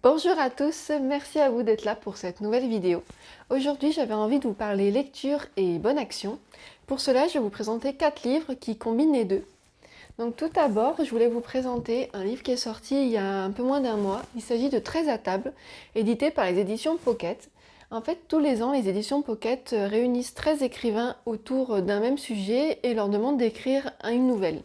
Bonjour à tous, merci à vous d'être là pour cette nouvelle vidéo. Aujourd'hui, j'avais envie de vous parler lecture et bonne action. Pour cela, je vais vous présenter 4 livres qui combinent les deux. Donc tout d'abord, je voulais vous présenter un livre qui est sorti il y a un peu moins d'un mois. Il s'agit de 13 à table, édité par les éditions Pocket. En fait, tous les ans, les éditions Pocket réunissent 13 écrivains autour d'un même sujet et leur demandent d'écrire une nouvelle.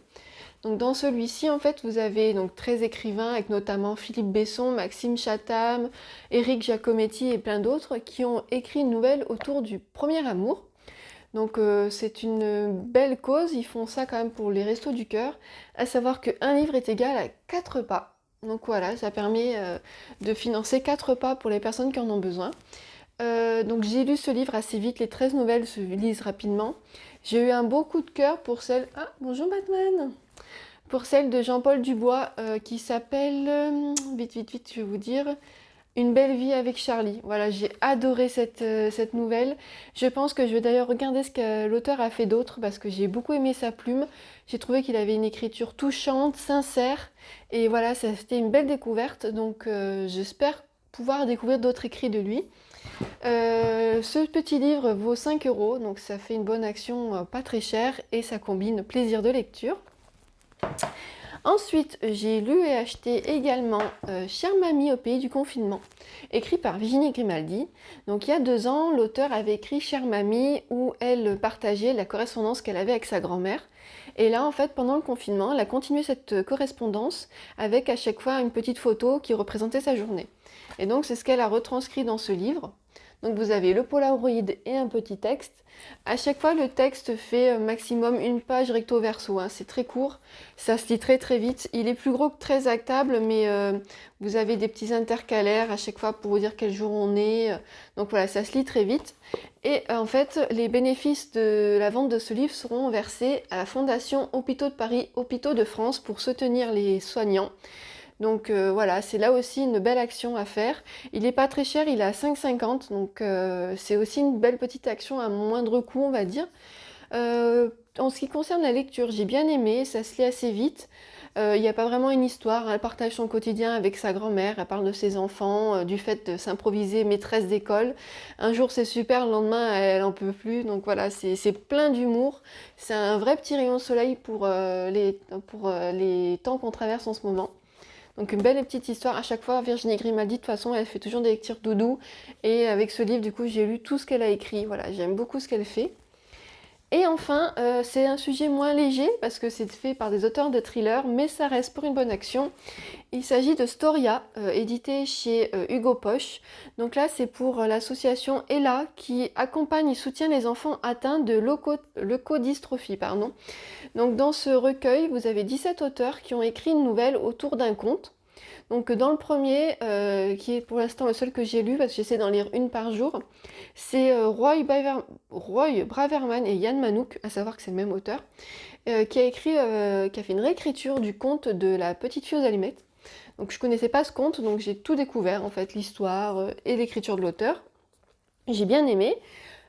Donc dans celui-ci, en fait, vous avez donc 13 écrivains avec notamment Philippe Besson, Maxime Chatham, Éric Giacometti et plein d'autres qui ont écrit une nouvelle autour du premier amour. Donc c'est une belle cause, ils font ça quand même pour les Restos du Cœur, à savoir qu'un livre est égal à 4 pas. Donc voilà, ça permet de financer 4 pas pour les personnes qui en ont besoin. Donc j'ai lu ce livre assez vite, les 13 nouvelles se lisent rapidement. J'ai eu un beau coup de cœur pour celle... Ah, bonjour Batman! Pour celle de Jean-Paul Dubois qui s'appelle, vite, je vais vous dire, Une belle vie avec Charlie. Voilà, j'ai adoré cette nouvelle. Je pense que je vais d'ailleurs regarder ce que l'auteur a fait d'autre parce que j'ai beaucoup aimé sa plume. J'ai trouvé qu'il avait une écriture touchante, sincère. Et voilà, c'était une belle découverte. Donc j'espère pouvoir découvrir d'autres écrits de lui. Ce petit livre vaut 5 euros, donc ça fait une bonne action pas très chère et ça combine plaisir de lecture. Ensuite, j'ai lu et acheté également Chère Mamie au pays du confinement, écrit par Virginie Grimaldi. Donc il y a 2 ans, l'auteur avait écrit Chère Mamie où elle partageait la correspondance qu'elle avait avec sa grand-mère. Et là, en fait, pendant le confinement, elle a continué cette correspondance avec à chaque fois une petite photo qui représentait sa journée. Et donc c'est ce qu'elle a retranscrit dans ce livre. Donc vous avez le Polaroid et un petit texte. À chaque fois, le texte fait maximum une page recto verso, hein. C'est très court, ça se lit très vite. Il est plus gros que 13 à table, mais vous avez des petits intercalaires à chaque fois pour vous dire quel jour on est. Donc voilà, ça se lit très vite. Et en fait, les bénéfices de la vente de ce livre seront versés à la Fondation Hôpitaux de Paris, Hôpitaux de France pour soutenir les soignants. Donc voilà, c'est là aussi une belle action à faire. Il n'est pas très cher, il est à 5,50, donc c'est aussi une belle petite action à moindre coût, on va dire. En ce qui concerne la lecture, j'ai bien aimé, ça se lit assez vite. Il n'y a pas vraiment une histoire, elle partage son quotidien avec sa grand-mère, elle parle de ses enfants, du fait de s'improviser maîtresse d'école. Un jour c'est super, le lendemain elle en peut plus, donc voilà, c'est plein d'humour. C'est un vrai petit rayon de soleil pour les temps qu'on traverse en ce moment. Donc une belle petite histoire. À chaque fois, Virginie Grimaldi, de toute façon, elle fait toujours des lectures doudou. Et avec ce livre, du coup, j'ai lu tout ce qu'elle a écrit. Voilà, j'aime beaucoup ce qu'elle fait. Et enfin, c'est un sujet moins léger parce que c'est fait par des auteurs de thrillers, mais ça reste pour une bonne action. Il s'agit de Storia, édité chez Hugo Poche. Donc là, c'est pour l'association Ella qui accompagne et soutient les enfants atteints de leucodystrophie. Donc dans ce recueil, vous avez 17 auteurs qui ont écrit une nouvelle autour d'un conte. Donc dans le premier, qui est pour l'instant le seul que j'ai lu, parce que j'essaie d'en lire une par jour, c'est Roy Braverman et Yann Manouk, à savoir que c'est le même auteur, qui a fait une réécriture du conte de la petite fille aux allumettes. Donc je connaissais pas ce conte, donc j'ai tout découvert en fait, l'histoire et l'écriture de l'auteur. J'ai bien aimé.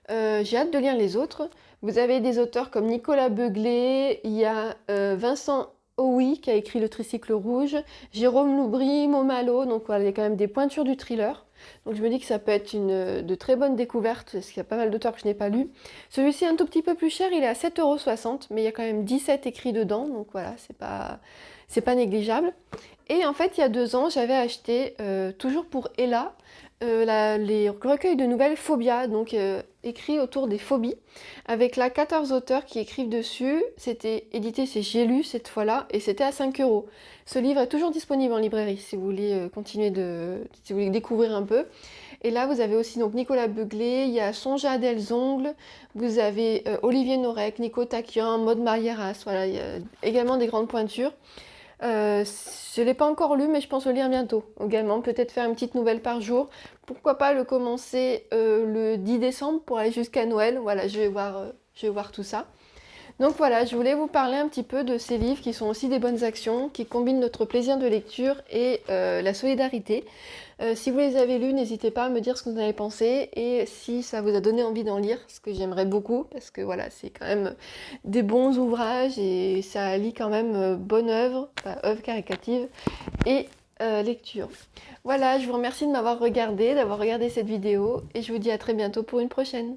J'ai hâte de lire les autres. Vous avez des auteurs comme Nicolas Beuglet, il y a Vincent Houi qui a écrit Le Tricycle Rouge, Jérôme Loubry, Momalo, donc voilà, il y a quand même des pointures du thriller. Donc je me dis que ça peut être de très bonnes découvertes, parce qu'il y a pas mal d'auteurs que je n'ai pas lus. Celui-ci est un tout petit peu plus cher, il est à 7,60 €, mais il y a quand même 17 écrits dedans, donc voilà, c'est pas négligeable. Et en fait, il y a 2 ans, j'avais acheté, toujours pour Ella, les recueils de nouvelles Phobia, donc écrits autour des phobies, avec là 14 auteurs qui écrivent dessus. C'était édité chez J'ai lu cette fois-là, et c'était à 5 euros. Ce livre est toujours disponible en librairie si vous voulez si vous voulez découvrir un peu. Et là, vous avez aussi donc Nicolas Beuglet, il y a Sonja Delzongle, vous avez Olivier Norek, Nico Taquian, Maud Marieras, voilà, il y a également des grandes pointures. Je ne l'ai pas encore lu, mais je pense le lire bientôt. Également, peut-être faire une petite nouvelle par jour. Pourquoi pas le commencer le 10 décembre pour aller jusqu'à Noël. Voilà, je vais voir tout ça. Donc voilà, je voulais vous parler un petit peu de ces livres qui sont aussi des bonnes actions, qui combinent notre plaisir de lecture et la solidarité. Si vous les avez lus, n'hésitez pas à me dire ce que vous en avez pensé et si ça vous a donné envie d'en lire, ce que j'aimerais beaucoup, parce que voilà, c'est quand même des bons ouvrages et ça lie quand même bonne œuvre, œuvre caritative et lecture. Voilà, je vous remercie de m'avoir regardé, d'avoir regardé cette vidéo et je vous dis à très bientôt pour une prochaine.